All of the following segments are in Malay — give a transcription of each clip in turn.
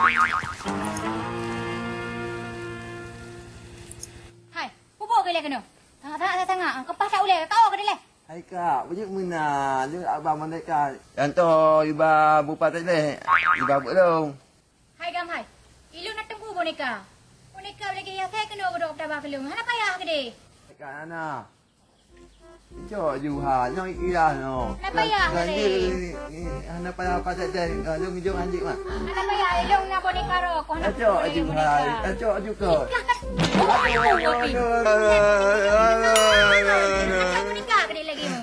Hai, pupu ke lek kena. Tengah. Kepas tak boleh. Kau ke dia. Hai kak, banyak mana? Dia abang mereka. Yang tu iba bupa tadi. Iba belum. Hai gam hai. Ilu nak tunggu boneka. Boneka lagi ya saya kena godok tabah kelung. Hana payah ke dia? Kak Ana. Cok juha, nyong ikira no. Hana payah ke dia? Hana payah apa saja. Jom jom anjing mah. Hana payah ilung nak boneka ro. Kau nak Cok juha, cok juga. Boneka ke dia lagi mu?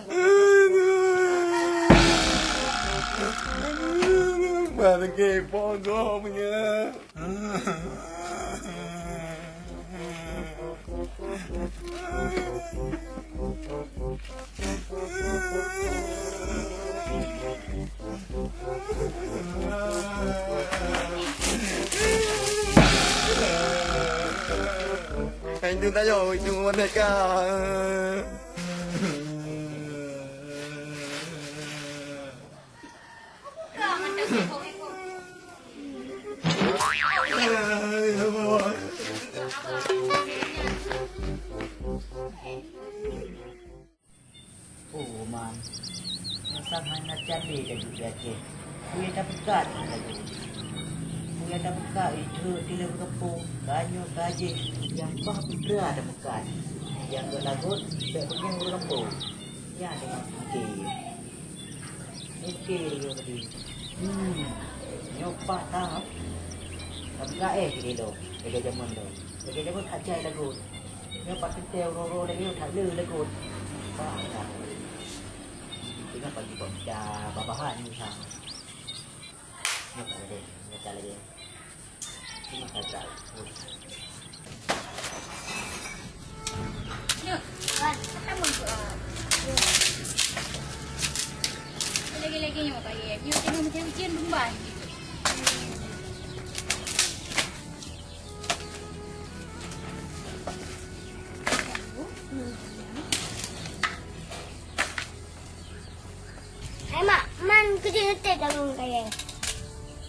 Mana ke pondok punya. Anh đừng tay rồi, đừng vấn đề cả. Oh man, nasa mana jadi dah juga je. Kuya dah pekat lagi. Kuya dah pekat itu di dalam kampung. Kanyo kaji yang bah putera dah pekat. Yang berlagut tak pergi ke kampung. Ya dengan okey dia tadi. Nyopak tak. Tak kita do. Kita zaman do. Kita zaman ajai lagut. Nyopak kentel ro lagi tak le lagut. Pak dah. Tengah pagi baca babahan ni sang. Nak ada, nak lagi. Ini saja. Nak, kan? Ketemu tu. Lagi-lagi ni apa ye? You tengok macam jin bumbai. Kerja ngetik tanggung kaya.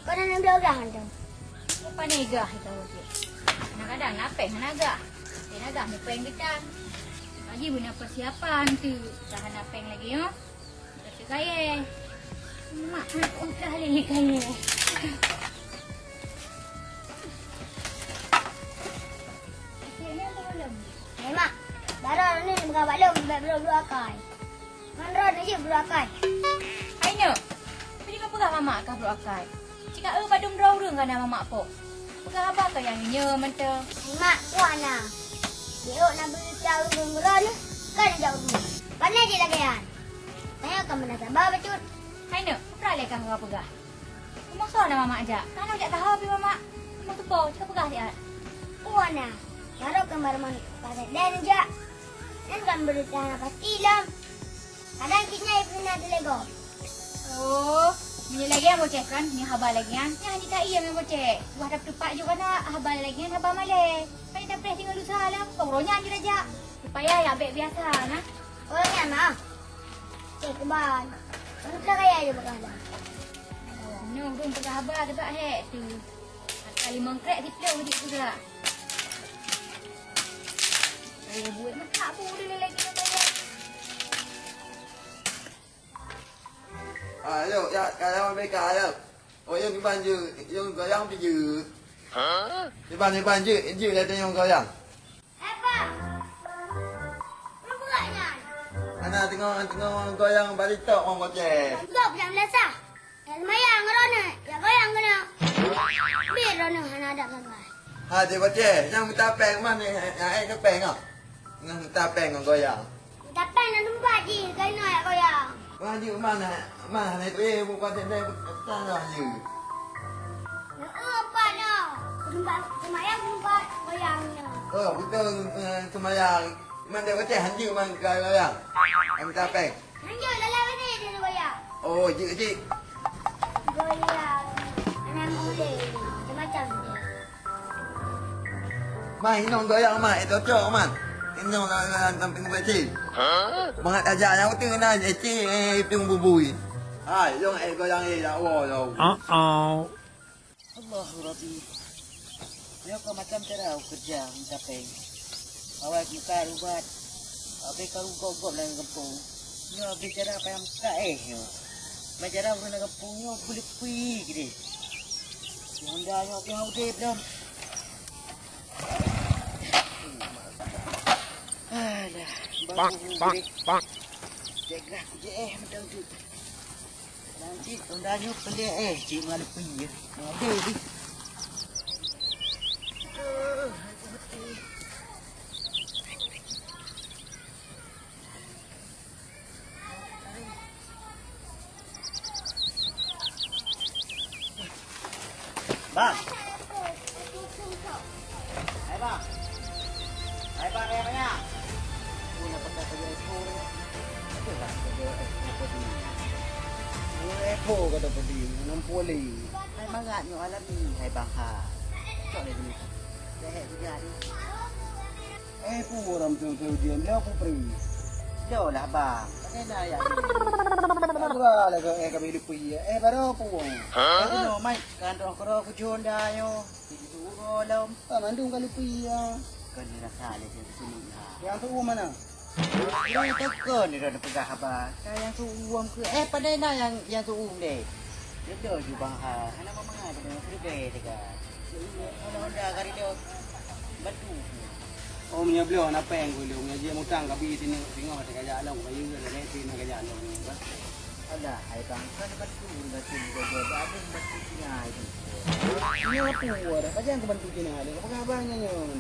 Kau nak ambil orang tu? Apa negah itu? Kadang-kadang napeng naga. Naga ni peng kita. Lagi guna persiapan tu. Tahan napeng lagi yo. Kerja kaya. Mak nak ungkah lagi kaya. Akhirnya tu belum. Hey mak, darah ni bukan belum dua kali. Mandra ni je berakai. Aina. Pegah mamak kah berakai. Cakap badung draurung kan mamak po. Pegah apa kah yang nya mentah? Mak puana. Dia nak beritahu gungguran kan jauh dulu. Pandai je lagi kan. Saya akan menasabah betul. Aina, pernah lekah kau pegah. Masa nak mamak ajak. Kan ajak tahu pi mamak. Mak tu po, cakap pegah dia. Puana. Baru kembar man pada dan jak. Dan kan beritahu pasti lam. Kadang kita pernah delego. Oh, ni lagi yang bocek kan? Ni habar lagi kan? Yang ni tak iya yang bocek. Buah dah tepat juga nak habar lagi kan? Habar malai. Kan kita pernah tinggal lusa lah. Koronya je dah jak. Supaya ya beg biasa nah. Orangnya mah. Cek keban. Orang tak kaya je berkala. No, belum pernah habar ke tak hek tu. Kali mengkrek kita udik tu dah. Buat masak pun boleh lagi nak tayar. Ayo, ya, kalau mereka ayo. Oh, yang di banjir, yang goyang pergi. Hah? Di banjir, je dah yang goyang. Apa? Berbuatnya. Anak tengok goyang balik tok orang gocek. Tak macam biasa. Yang mayang rona, yang goyang kena. Biar rona hana ada sangat. Ha, dia gocek. Yang minta peng mana? Yang ke peng ah? Yang minta peng orang goyang. Tapi nak tempat je, kena yang goyang. Banjir mana? Mana tu bukan dia tanah je. Apa nak? Tempat mayang tempat goyangnya. Oh, betul semayang. Mana dia gocek hanjir mana goyang. Yang minta peng. Hanjur dalam ni dia goyang. Oh, je. Goyang. Anak muda macam ni. Mai nong goyang mai itu cok man. Nong samping beci. Hah? Mak ajak yang tu na eci tung bubui. Hai, yang goyang dah wo. Allah Rabbi. Dia kau macam cara kerja minta peng. Awak muka ubat. Abe kau gogok dalam kampung. Nyo bicara apa yang muka yo. Bicara orang dalam kampung nyo boleh pergi gini. Honda nyo kau udah belum. Alah, bang. Jaga je macam tu. Nanti tundanya pelik cik malu pergi ya. Ada ni. Bang. Hai bang. Hai bang ya banyak. Punya petak kerja itu. Apa lah kerja apa tu? Epo kata pedi, 60. Hai mangatnya alam ni, hai bang ha. Cok le dulu. Dah juga ni. Epo orang tu dia dia aku pergi. Dah lah bang. Pakai dah ya. Berapa lah kami lupa ya. Baru apa? Aku no mai kan orang koro aku jonda yo. Itu golom. Mandung kali lupa ya. Kan ni rasa le sini. Yang tu mana? Yang tekan ni dah pegang abang. Yang tu uang ke? Pandai nak yang tu deh. Dia dah ju bang ha. Anak mama ada dengan sedekah dekat. Honda kari dia batu. Oh punya beliau nak peng ku dia dia mutang kabi sini tengok dekat jalan kayu dia ni sini dekat jalan ni. Ada hai bang kan batu batu ada batu punya itu. Ni apa dah? Kajian ke bantu kena ada. Apa abangnya nyo?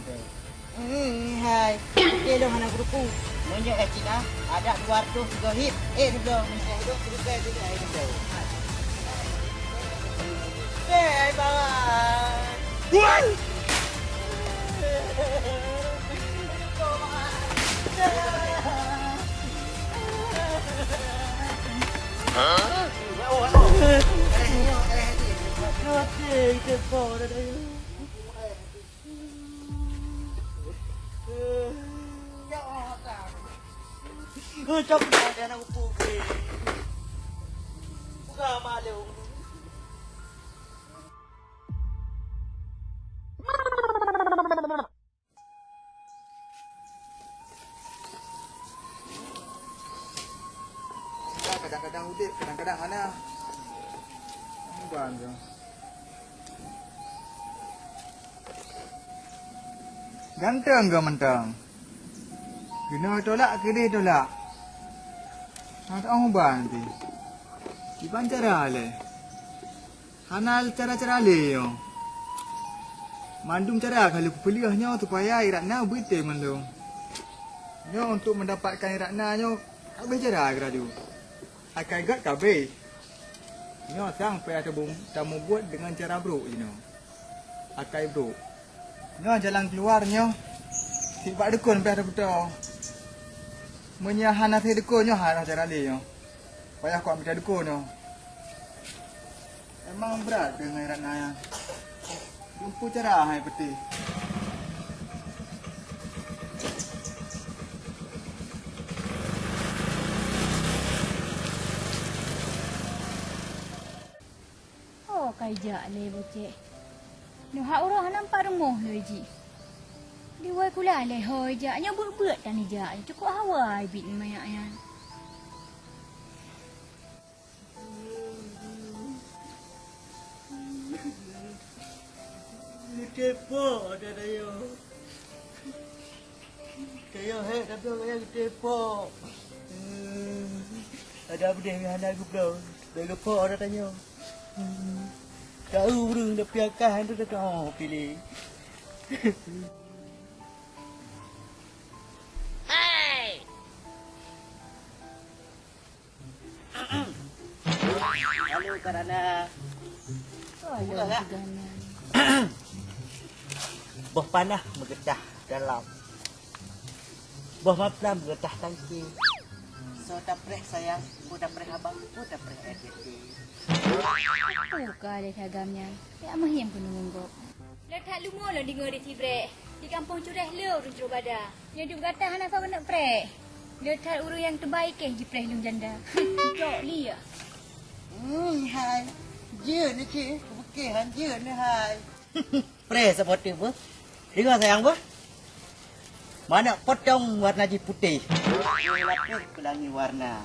Hai. Dia dah anak grupu. Nonjok Cina ada 203 hit. Belum mesti hidup terus itu dia. Hai bang. Woi. Hah? Kita kau dah. Cok dah nak pergi. Buka malu. Kadang-kadang udip, kadang-kadang ana. Bukan je. Ganteng ke mentang? Kena tolak ke dia tolak? Tak tahu nanti. Iban cara le. Hanal cara-cara le yo. Mandum cara kalau peliahnya supaya Iratna betul mandum. Nyo untuk mendapatkan Iratna nyo habis cara gradu. Akai gat kabeh. Nyo sampai ada tamu buat dengan cara bro you know. Akai bro. Nyo jalan keluarnya. Sibak dukun sampai ada betul. Menyahan nasi dukun nyo harah cara le nyo. Payah kau ambil dukun nyo. Emang berat dengan Iratna yang. Jumpa cara hai peti. Oh, kaijak le bocek. Noh hak orang nampak remoh le ji. Dia kula le hoi jaknya buat tan jak. Cukup hawa bit mayaknya. Tepo ada yo. Kayo he tapi kayo tepo. Ada apa dia yang ada gubro. Dia lupa ada tanya. Tahu burung dah piakan tu dah pilih. Hey. Halo Karana. Halo Gana. Boh panah bergetah dalam. Boh maplam bergetah tangki. So tapreh sayang, bu tapreh abang, bu tapreh RDT. Buka le kagamnya. Ya mahim pun nunggok. Letak lumo lo di ngori tibre. Di kampung cureh lo runcur bada. Yang duk kata hana fa nak pre. Letak uru yang terbaik je preh lum janda. Jok li ya. Hai. Je ni ke, Okey, hanjir ni hai. Pre seperti bu. Dengar sayang bu. Mana potong warna putih. Lapis pelangi warna.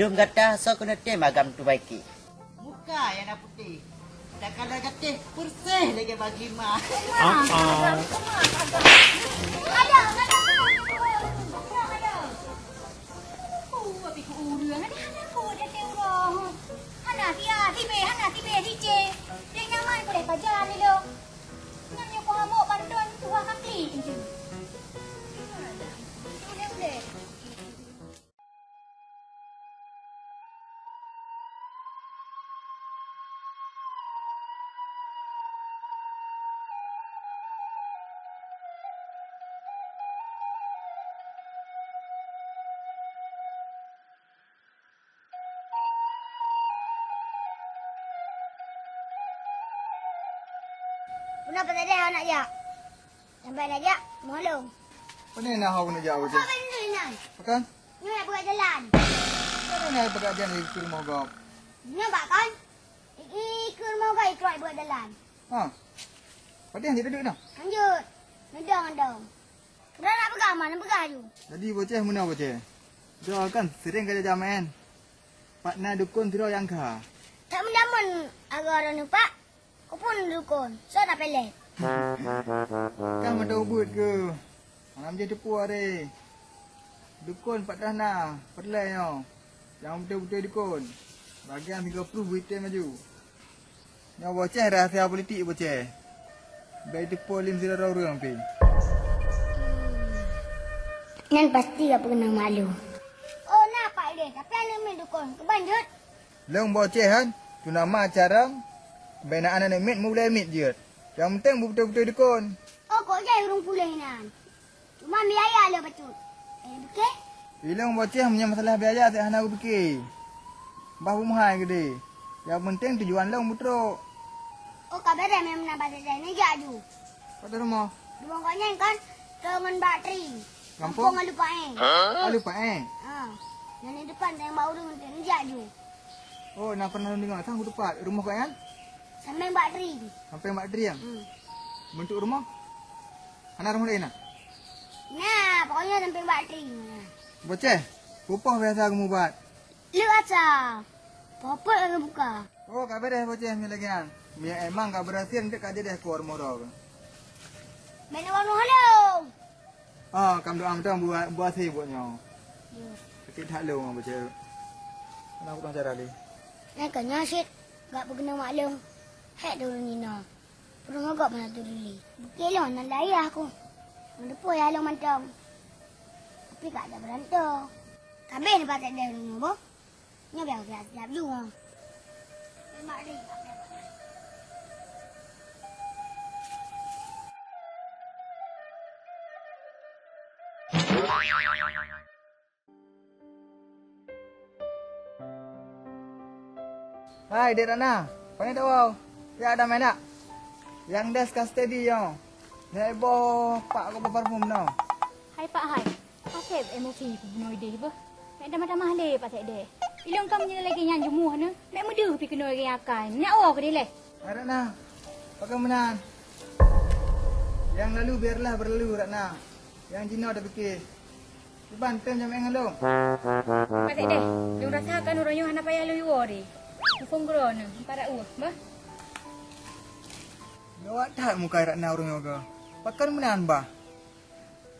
Dum kata so kena teh magam tu baiki. Muka yang nak putih. Dah kalau gatih bersih lagi bagi mak. Ada. Tapi ku urang ada aku dia tengok. Hana ti be ti je. Dia nyaman boleh pajar ni lo. Nanya ko hamo bandon tuah kaki je. Boleh. Kenapa tak ada nak jak? Sampai nak jak, maklum. Apa ni nak hau nak jauh je? Apa benda ni nan? Makan? Ni nak buat jalan. Apa nak pekerjaan ni ke rumah kau? Nampak kan? Ikut mau kau ikut buat jalan. Ha. Padahal dia duduk dah. Lanjut. Nendang. Dah nak pegang mana pegang tu. Jadi bocah mana bocah? Dia kan sering kerja jamaen. Pak na dukun tiro yang kah. Tak mendamun agak orang nampak. Kau pun dukun. So nak pelet. Kan ada ubud ke? Malam je tepu hari. Dukun Pak Dahna. Perlai yo. Yang betul-betul dukun. Bagian 30 buitin maju. Yang bocah rahsia politik bocah. Baik tepu 500 orang pi. Nan pasti apa kena malu. Oh nampak dia. Tapi anda main dukun. Kebanjut. Leung bocah kan. Tu nama acara. Baik nak anak mit boleh mit je. Yang penting betul-betul dukun. Oh kok jai urung pulih nan. Cuma biaya le betul. Okey? Bila bocah punya masalah biaya tak hana aku fikir. Bah rumah gede. Yang penting tujuan leung betul. Oh kabar dah memang nak baca saya ni jadu. Pada rumah. Dua kanya kan dengan bateri. Kampung? Kampung lupa Lupa Ha. Yang di depan yang bau dengan ni jadu. Oh, nak pernah dengar sang tepat rumah kau kan? Sampai bateri. Sampai mak diri yang. Bentuk rumah? Anak rumah lain nak? Nah, pokoknya sampai bateri. Bocah, upah biasa kamu buat. Lu aca. Popot akan buka. Oh, kau beres bocah ni lagi kan? Biar emang kau berhasil nanti kau jadi keluar rumah. Main warna halo. Ah, kamu doa macam buat sih buatnya. Tapi tak lu mah bocah. Kenapa kau cara ni? Nak kena sit. Gak berkena maklum. Hek dulu Nina. Perlu agak mana tu dulu. Bukilon nak layah aku. Mendepu ya lo mantap. Tapi tak ada berantau. Kabeh ni patut dia dulu, boh. Nya biar siap juga. Mak dia. Hai, Dek Rana. Panggil tak wow? Ya, ada main tak? Yang desk custody yo. Nek boh pak ko parfum no. Hai Pak Hai. Pasal emosi ku bunuh dia apa? Nak damah-damah le pasal dia. Ilong kamu ni lagi yang jemuh ni. Nak muda pi kena orang akan. Nak awak ke dia leh? Ada na. Pakai menan. Yang lalu biarlah berlalu Ratna. Yang Jina dah fikir. Banten jam engan long. Pasal dia. Dia rasakan orang yang hana payah lu wari. Kufung grona para uah, bah. Gawat tak muka Ratna orang yoga. Pakai menan bah.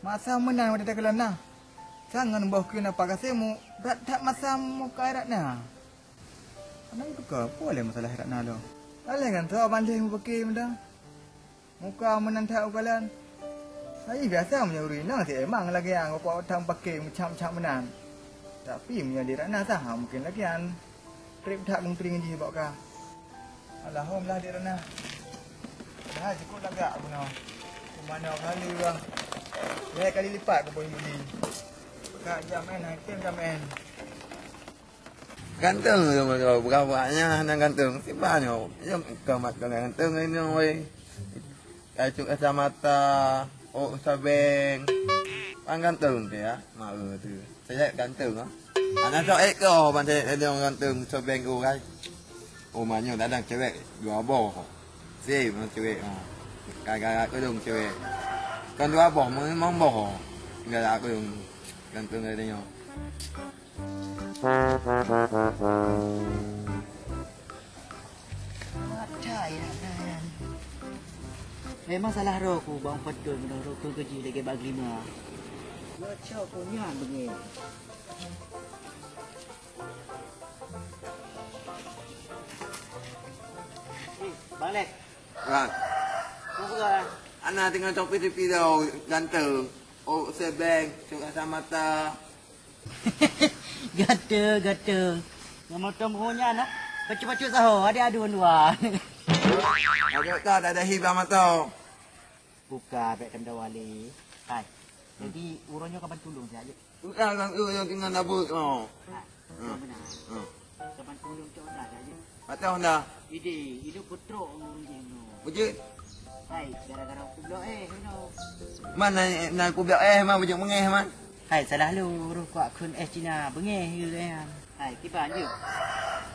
Masa menan pada kelana. Jangan bawa kena pakai semu. Tak masa muka Ratna. Anak itu ke? Boleh masalah Ratna lo. Boleh kan tu banding pakai medan. Muka menan tak ukalan. Saya biasa punya urina si emang lagi yang bapak orang pakai macam-macam menan. Tapi punya di Ratna sah mungkin lagi yang trip tak mungkin je bawa ka. Alhamdulillah di Ratna. Dah cukup dah gak guna. Mana kali bang. Dia kali lipat ke boleh beli. Kak jam item jam gantung berapa-berapanya nak gantung si banyak. Jom kemat gantung ini oi. Kacuk kacamata, oh sabeng. Pang gantung tu ya. Mau tu. Saya gantung ah. Anak sok ekor ban saya ada gantung sabeng ku kan. Rumahnya dadang cewek dua boh. Si mana cewek Kagak aku dong cewek. Kan dua boh memang boh. Enggak aku dong gantung adanya. Percaya kan. Memang salah roku bang betul menurut roku kerja lagi bagi mah. Baca punya begini. Balik. Kan. Kau bukan. Anak tengah topi tepi dah gantung. Oh sebeng cuma mata. Gata. Nama tunggunya nak. Pacu-pacu sahur ada dua-dua. Ada tak ada hibah mata. Buka baik kena wali. Hai. Jadi urangnya kapan tolong saja. Bukan kan yang tinggal nabut. Oh. Benar. Kapan tolong coba saja. Patah dah. Ide, hidup putra orang jeno. Bujut. Hai, gara-gara aku blok no. Mana nak aku biar mah bujut mengeh man. Hai, salah lu ruh ku akun Cina bengeh you kan. Hai, kiban je.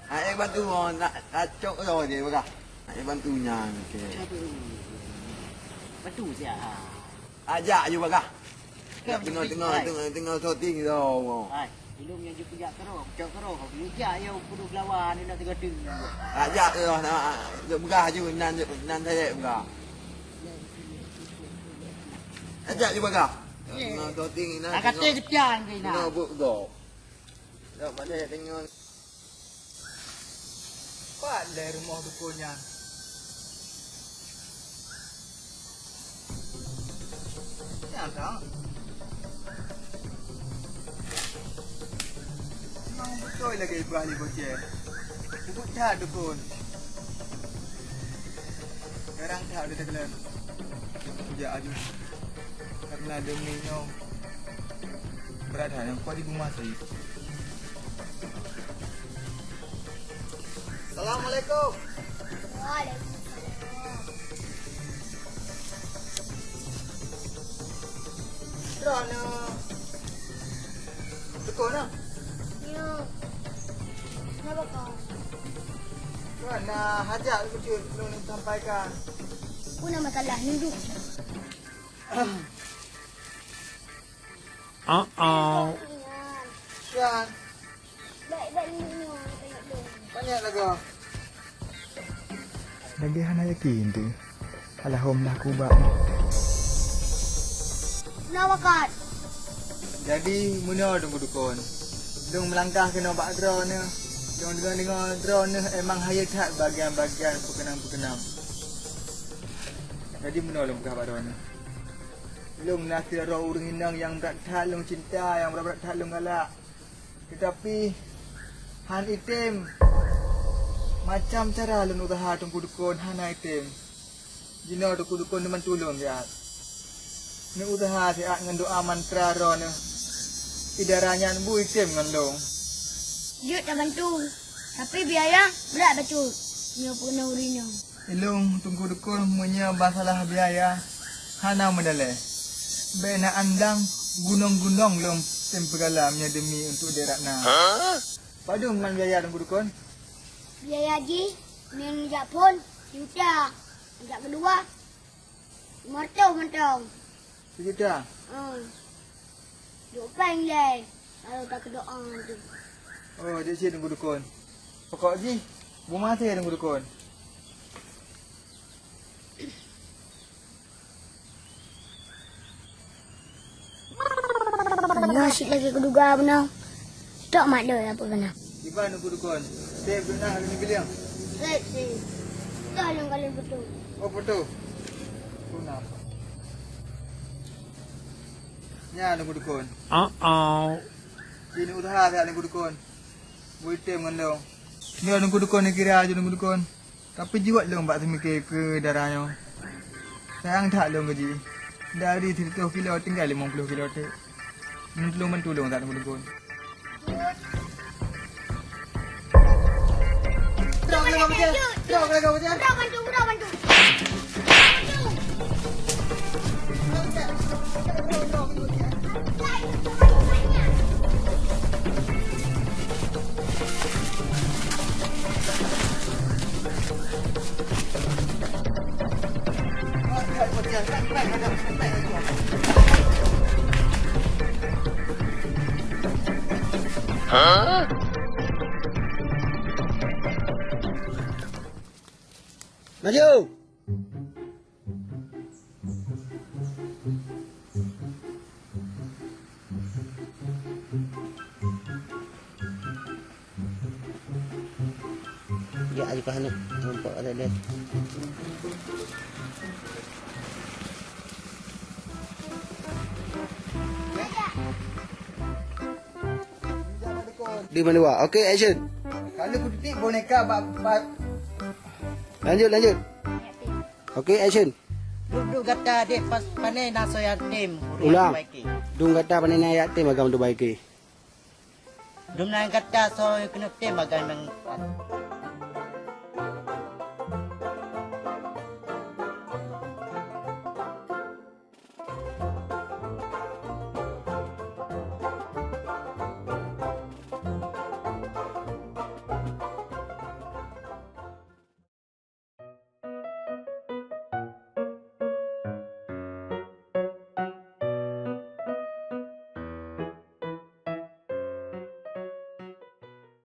Ai bantu nak acok rồi dia bukan. Ai bantunya okey. Aduh. Betul sia. Ajak je bukan. Tengah shooting dah. Hai, ilmu yang juga jak terus, cok terus. Kau juga yo kudu lawan ni nak tengah ding. Ajak je nak begah je nan saya begah. Ajak je begah. Tengah shooting ni. Nak kata kepian ke nak. Tengah buat go. Dak pada tengok. Pak dari rumah dukunnya. Ya tak? Memang betul lagi ibu ahli bocah. Ibu tak dukun. Sekarang tak ada tegelan. Sejak aju. Karena demi nyom. Berada yang kuat di rumah saya. Assalamualaikum. Waalaikumsalam. Kerana Dukun lah. Ya. Kenapa kau? Kerana hajat kecil belum disampaikan. Puna masalah hidup. Kan Baik-baik minum. Tengok tu. banyak lagu. Lagi hana yakin tu. Alhamdulillah kubak. Kenapa kau? Jadi muna dong dukun. Dong melangkah kena bak drone ni. Dong dengar drone ni emang hayat tak bagian-bagian pekenam-pekenam. Jadi muna dong kah bak drone ni. Long nak kira orang inang yang berat long cinta, yang berat long galak. Tetapi han item macam cara long usaha tunggu dukun han item. Jino dukun teman tolong dia. Ni usaha dia dengan doa mantra ron. Idaranya bu item ngan long. Yuk dah bantu. Tapi biaya berat betul. Dia pun urinya. Ilung tunggu dukun punya masalah biaya. Hana medale. Bena andang gunung-gunung long tempegalamnya demi untuk derakna. Padu man biaya tunggu dukun. Biaya haji, ni jak pun, juta. Jak kedua, mantau. Sejuta. Duk peng je. Kalau tak kedoa tu. Oh, dia sih tunggu dukun. Pokok ji, rumah saya tunggu dukun. Nasib lagi keduga benar. Tak mak dia apa kena. Iban tunggu dukun. Saya pernah hari ni bilang. Si. Tak yang kalian betul. Oh, betul. Guna. Ya, tunggu dukun. Ini usaha saya tunggu dukun. Buitem dengan dong. Dia tunggu dukun ni kira aja tunggu dukun. Tapi jiwa dong bak semikir ke darahnya. Sayang tak dong gaji. Dari 30 kilo tinggal 50 kilo tu. Mentulung tak tunggu dukun. Budak bantu. Maju. Ya, aja kahana. Nampak ada dia. Di mana wah? Okay, action. Kalau ku titik boneka bab Lanjut. Okay, action. Duduk kata dek pas panai naso yatim. Ulang. Dung kata panen ayat te magam tu baiki. Dum nang kata so kena te magan nang